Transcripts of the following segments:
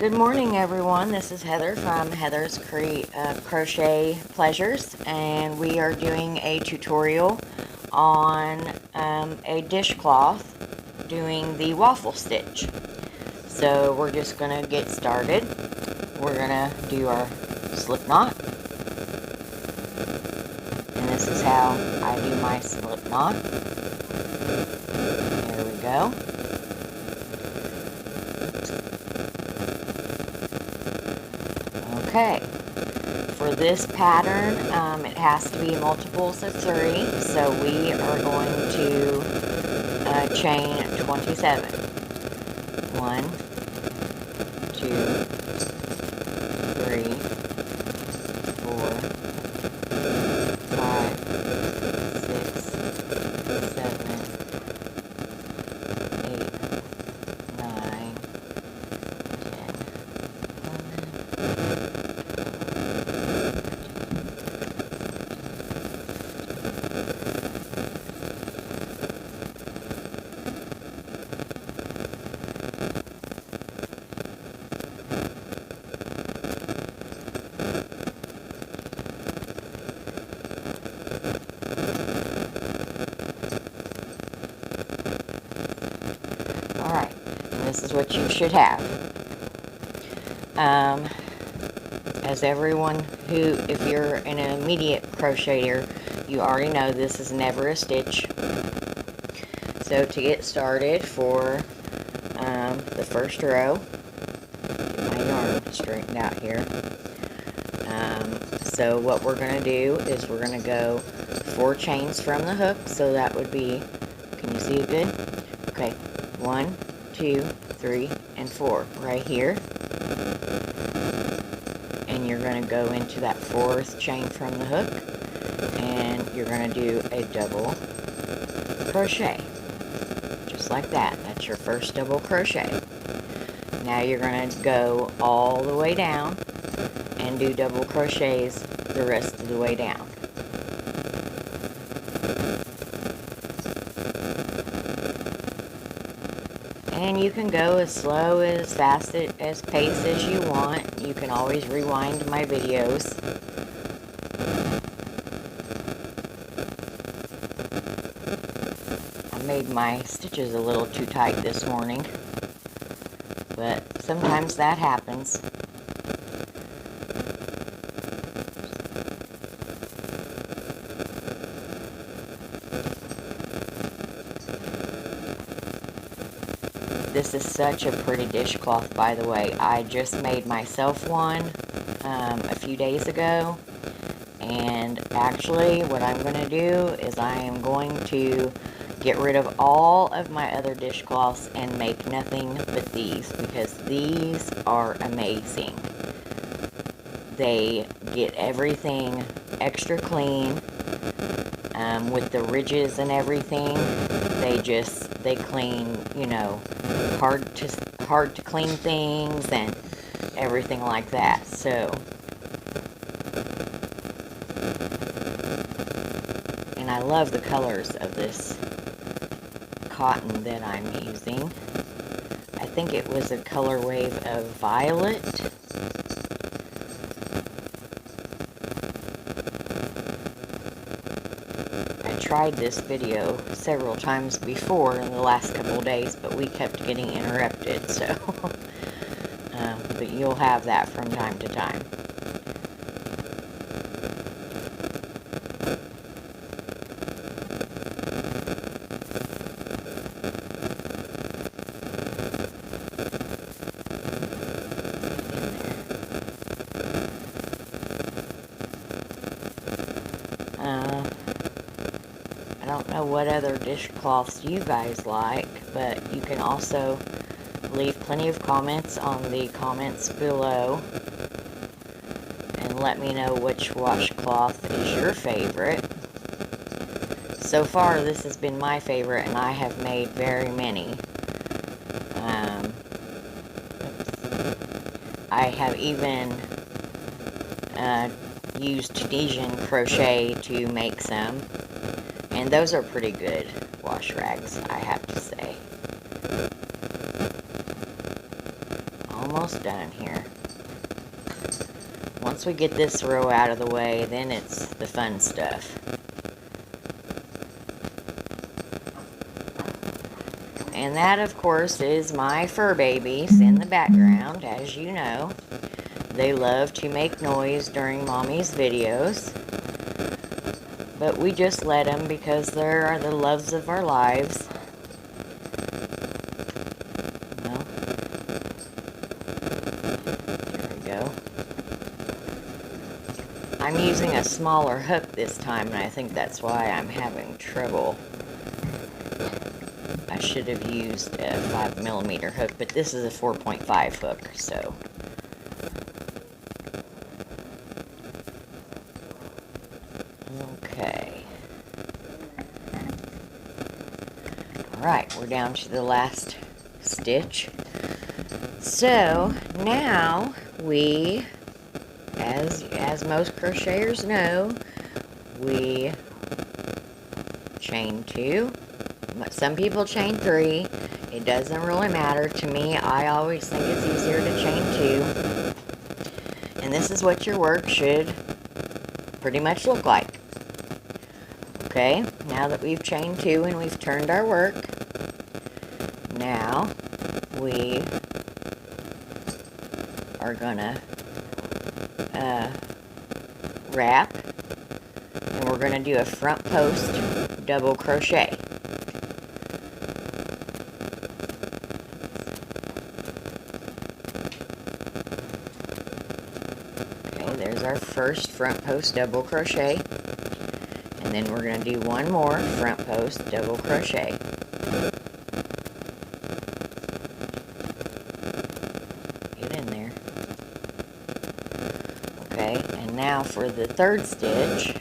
Good morning, everyone. This is Heather from Heather's Crochet Pleasures, and we are doing a tutorial on a dishcloth doing the waffle stitch. So we're just going to get started. We're going to do our slip knot, and this is how I do my slip knot. There we go. Okay, for this pattern, it has to be multiples of 3, so we are going to chain 27. 1, 2, 3, 4, 5, 6, 7, 8, 9, 10. Alright, this is what you should have. As everyone who, if you're an immediate crocheter, you already know this is never a stitch. So to get started for the first row, get my yarn straightened out here. So what we're going to do is we're going to go 4 chains from the hook, so that would be, can you see it good? Okay, 1, 2, 3, and 4 right here. And you're going to go into that 4th chain from the hook, and you're going to do a double crochet, just like that. That's your first double crochet. Now you're going to go all the way down and do double crochets the rest of the way down. And you can go as slow, as fast, as pace as you want. You can always rewind my videos. I made my stitches a little too tight this morning, but sometimes that happens. This is such a pretty dishcloth, by the way. I just made myself one a few days ago, and actually what I'm going to do is I am going to get rid of all of my other dishcloths and make nothing but these, because these are amazing. They get everything extra clean with the ridges and everything. They clean, you know, hard to clean things and everything like that. So, and I love the colors of this cotton that I'm using. I think it was a color wave of violet. I tried this video several times before in the last couple of days, but we kept getting interrupted, so but you'll have that from time to time. I don't know what other dishcloths you guys like, but you can also leave plenty of comments on the comments below and let me know which washcloth is your favorite. So far, this has been my favorite, and I have made very many. I have even used Tunisian crochet to make some, and those are pretty good wash rags, I have to say. almost done here. Once we get this row out of the way, then it's the fun stuff. And that, of course, is my fur babies in the background, as you know. They love to make noise during Mommy's videos. But we just let them because they are the loves of our lives. Well, there we go. I'm using a smaller hook this time, and I think that's why I'm having trouble. I should have used a 5mm hook, but this is a 4.5 hook, so. Okay. Alright, we're down to the last stitch. So, now we, as most crocheters know, we chain 2. Some people chain 3. It doesn't really matter. To me, I always think it's easier to chain 2. And this is what your work should pretty much look like. Okay, now that we've chained 2 and we've turned our work, now we are gonna wrap, and we're gonna do a front post double crochet. There's our first front post double crochet, and then we're going to do one more front post double crochet. Get in there. Okay, and now for the third stitch,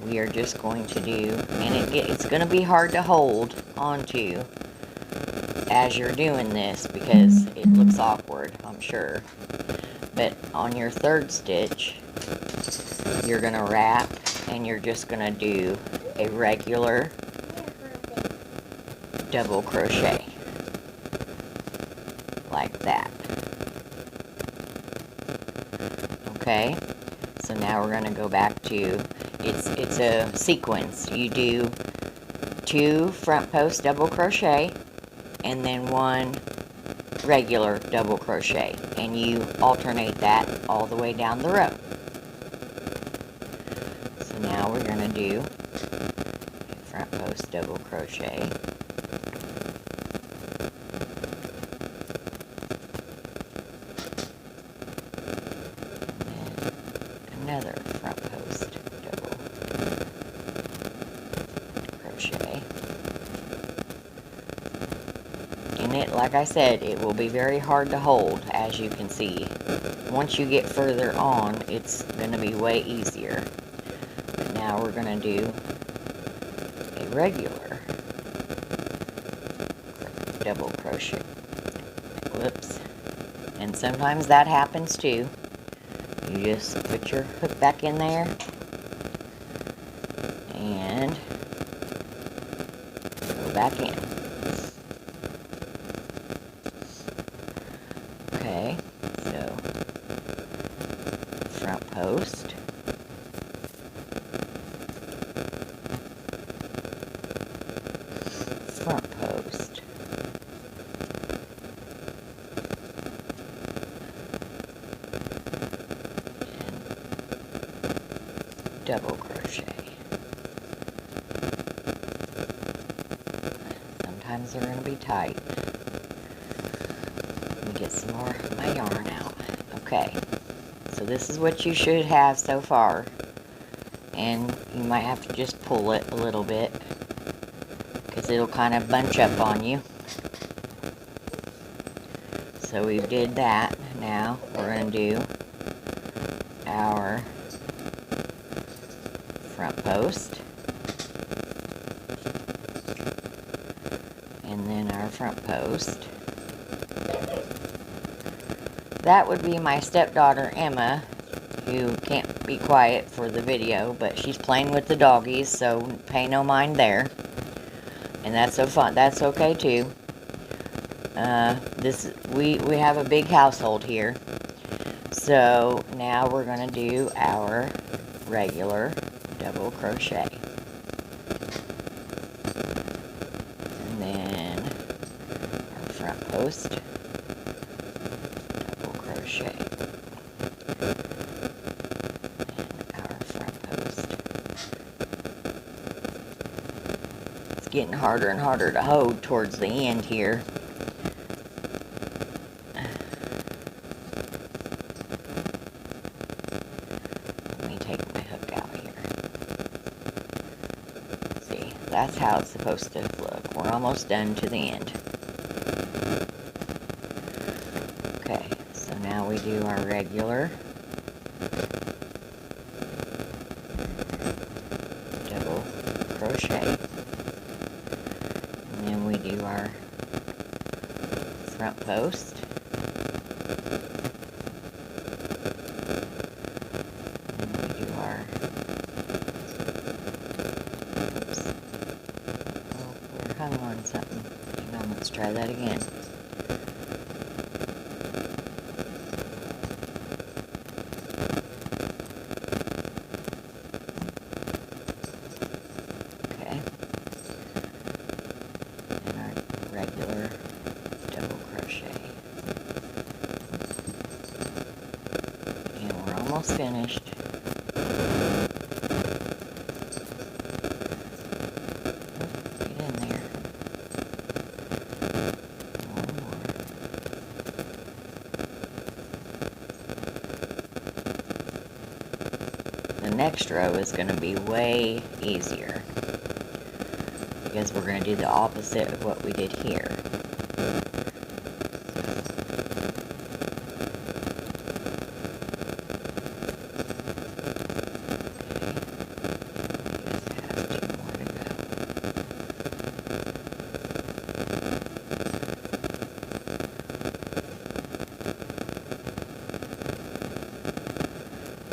we are just going to do, and it's going to be hard to hold onto as you're doing this because it looks awkward, I'm sure. But on your third stitch, you're going to wrap, and you're just going to do a regular double crochet. Like that. Okay? So now we're going to go back to, it's a sequence. You do 2 front post double crochet, and then 1 regular double crochet, and you alternate that all the way down the row. So now we're going to do a front post double crochet, and then another front post double crochet. And it, like I said, it will be very hard to hold, as you can see. Once you get further on, it's going to be way easier. But now we're going to do a regular double crochet. Whoops. And sometimes that happens too. You just put your hook back in there and go back in. Okay, so front post, front post, and double crochet. Sometimes they're going to be tight. Get some more of my yarn out. Okay, so this is what you should have so far, and you might have to just pull it a little bit because it'll kind of bunch up on you. So we did that. Now we're going to do our front post, and then our front post. That would be my stepdaughter Emma, who can't be quiet for the video, but she's playing with the doggies, so pay no mind there. And that's so fun. That's okay too. We have a big household here. So now we're going to do our regular double crochet. And then our front post, double crochet. And our front post. It's getting harder and harder to hold towards the end here. That's how it's supposed to look. We're almost done to the end. Okay, so now we do our regular double crochet. And then we do our front post. And we do our hung on something. Hang on, let's try that again. Okay. And our regular double crochet. And we're almost finished. The next row is going to be way easier because we're going to do the opposite of what we did here.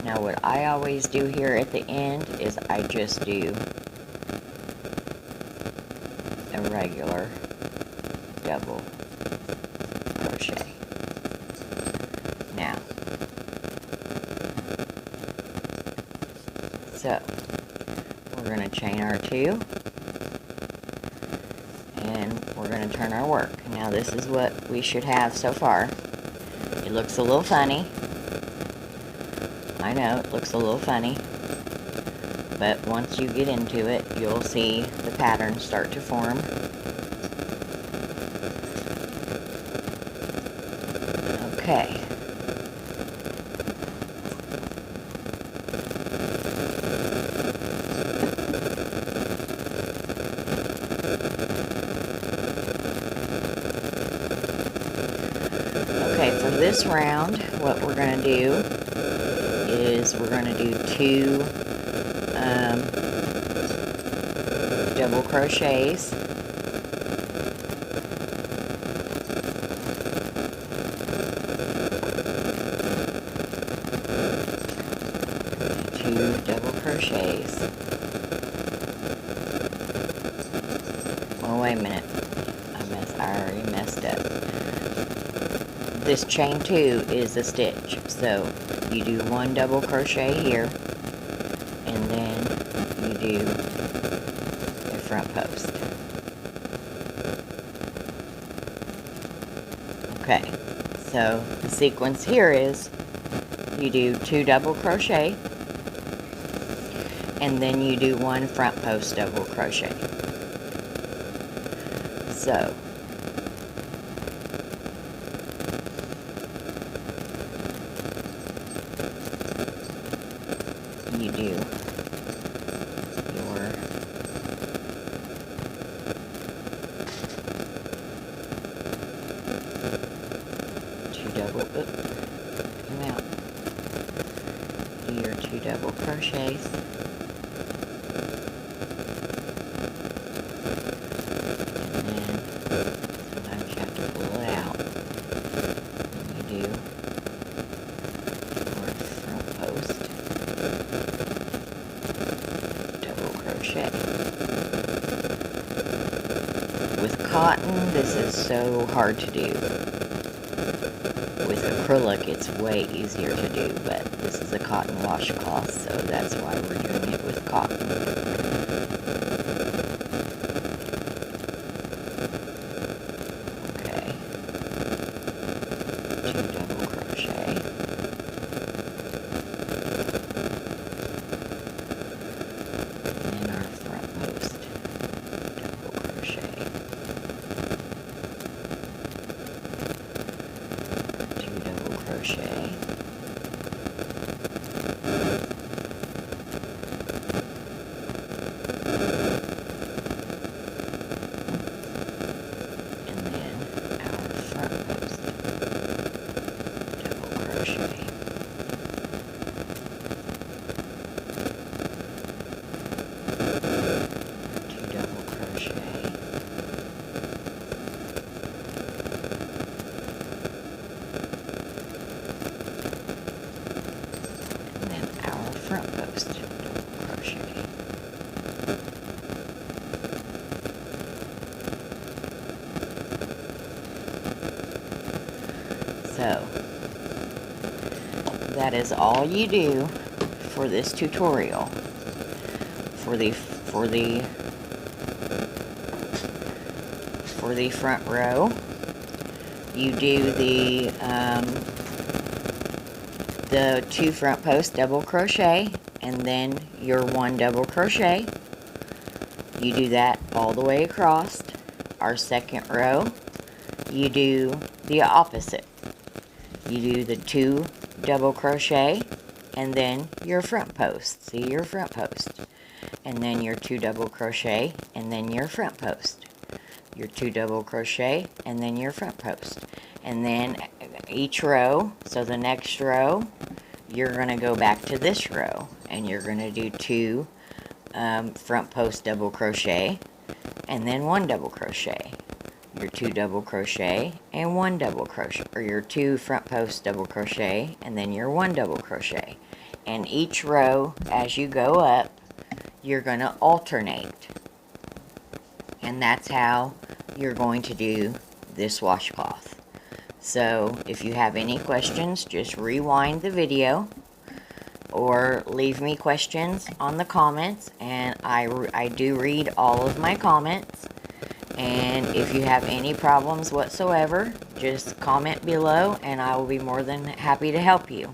Now what I always do here at the end is I just do a regular double crochet. Now, so we're going to chain our 2 and we're going to turn our work. Now this is what we should have so far. It looks a little funny. I know, it looks a little funny, but once you get into it, you'll see the pattern start to form. Okay. Okay, for this round, what we're going to do is we're going to do 2 double crochets, 2 double crochets. Oh, wait a minute, I already messed up. This chain 2 is a stitch, so you do 1 double crochet here, and then you do a front post. Okay, so the sequence here is you do 2 double crochet, and then you do 1 front post double crochet. So you do your 2 double, come out, do your 2 double crochets, and then sometimes you have to pull it out, and you do your front post double crochet. With cotton, cotton, this is so hard to do. With acrylic, it's way easier to do, but this is a cotton washcloth, so that's why we're doing it with cotton. Okay. 2 double crochet. And our front post, double crochet. 2 double crochet. And then our front post, double crochet. 2 double crochet. And then our front post, double crochet. So that is all you do for this tutorial. For the front row, you do the 2 front posts double crochet, and then your 1 double crochet. You do that all the way across. Our second row, you do the opposite. You do the 2 double crochet, and then your front post. See your front post. And then your 2 double crochet, and then your front post. Your 2 double crochet, and then your front post. And then each row, so the next row, you're going to go back to this row, and you're going to do 2 front post double crochet, and then 1 double crochet. Your 2 double crochet, and 1 double crochet, or your 2 front post double crochet, and then your 1 double crochet. And each row, as you go up, you're going to alternate. And that's how you're going to do this washcloth. So if you have any questions, just rewind the video or leave me questions on the comments, and I do read all of my comments. And if you have any problems whatsoever, just comment below and I will be more than happy to help you.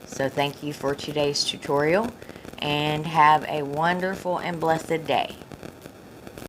So thank you for today's tutorial, and have a wonderful and blessed day.